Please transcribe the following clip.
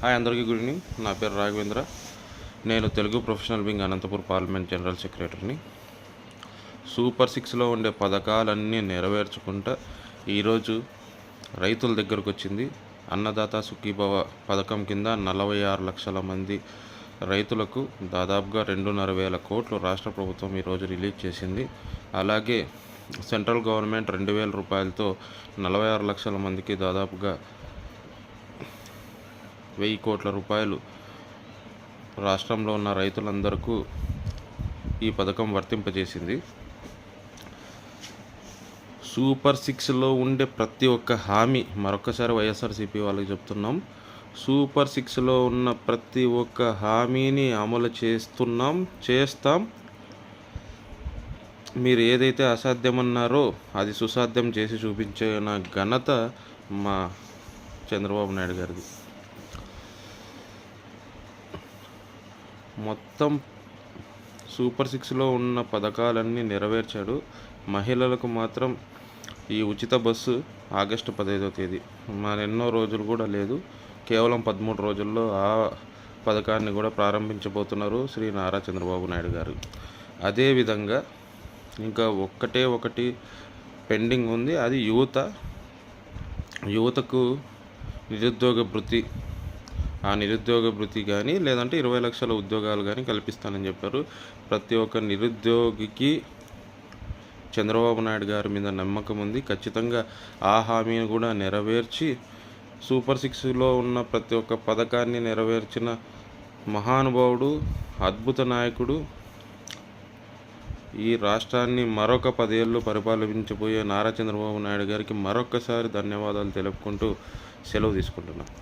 Hi అందరికీ good evening. నా పేరు రాఘవేంద్ర. నేను Telugu professional wing Anantapur parliament general సెక్రటరీని. సూపర్ సిక్స్లో ఉండే పథకాలన్నీ నెరవేర్చుకుంటా ఈరోజు రైతుల దగ్గరకు వచ్చింది. అన్నదాత సుఖీభవ పథకం కింద 46 లక్షల మంది రైతులకు దాదాపుగా 2.5 కోట్లు రాష్ట్ర ప్రభుత్వం ఈరోజు రిలీజ్ చేసింది. అలాగే సెంట్రల్ గవర్నమెంట్ 2,000 రూపాయలతో 46 లక్షల మందికి దాదాపుగా 1,000 కోట్ల రూపాయలు రాష్ట్రంలో ఉన్న రైతులందరికీ ఈ పథకం వర్తింపజేసింది. సూపర్ సిక్స్లో ఉండే ప్రతి ఒక్క హామీ మరొకసారి వైఎస్ఆర్సీపీ వాళ్ళకి చెప్తున్నాం. సూపర్ సిక్స్లో ఉన్న ప్రతి ఒక్క హామీని అమలు చేస్తాం. మీరు ఏదైతే అసాధ్యమన్నారో అది సుసాధ్యం చేసి చూపించిన ఘనత మా చంద్రబాబు నాయుడు గారిది. మొత్తం సూపర్ సిక్స్లో ఉన్న పథకాలన్నీ నెరవేర్చాడు. మహిళలకు మాత్రం ఈ ఉచిత బస్సు ఆగస్టు 15వ తేదీ, ఎన్నో రోజులు కూడా లేదు, కేవలం 13 రోజుల్లో ఆ పథకాన్ని కూడా ప్రారంభించబోతున్నారు శ్రీ నారా చంద్రబాబు నాయుడు గారు. అదేవిధంగా ఇంకా ఒకటి పెండింగ్ ఉంది, అది యువతకు నిరుద్యోగ భృతి. ఆ నిరుద్యోగ భృతి కానీ లేదంటే 20 లక్షల ఉద్యోగాలు కానీ కల్పిస్తానని చెప్పారు. ప్రతి ఒక్క నిరుద్యోగికి చంద్రబాబు నాయుడు గారి మీద నమ్మకం ఉంది. ఖచ్చితంగా ఆ హామీని కూడా నెరవేర్చి సూపర్ సిక్స్లో ఉన్న ప్రతి ఒక్క పథకాన్ని నెరవేర్చిన మహానుభావుడు, అద్భుత నాయకుడు, ఈ రాష్ట్రాన్ని మరొక 10 ఏళ్ళు పరిపాలించబోయే నారా చంద్రబాబు నాయుడు గారికి మరొకసారి ధన్యవాదాలు తెలుపుకుంటూ సెలవు తీసుకుంటున్నాను.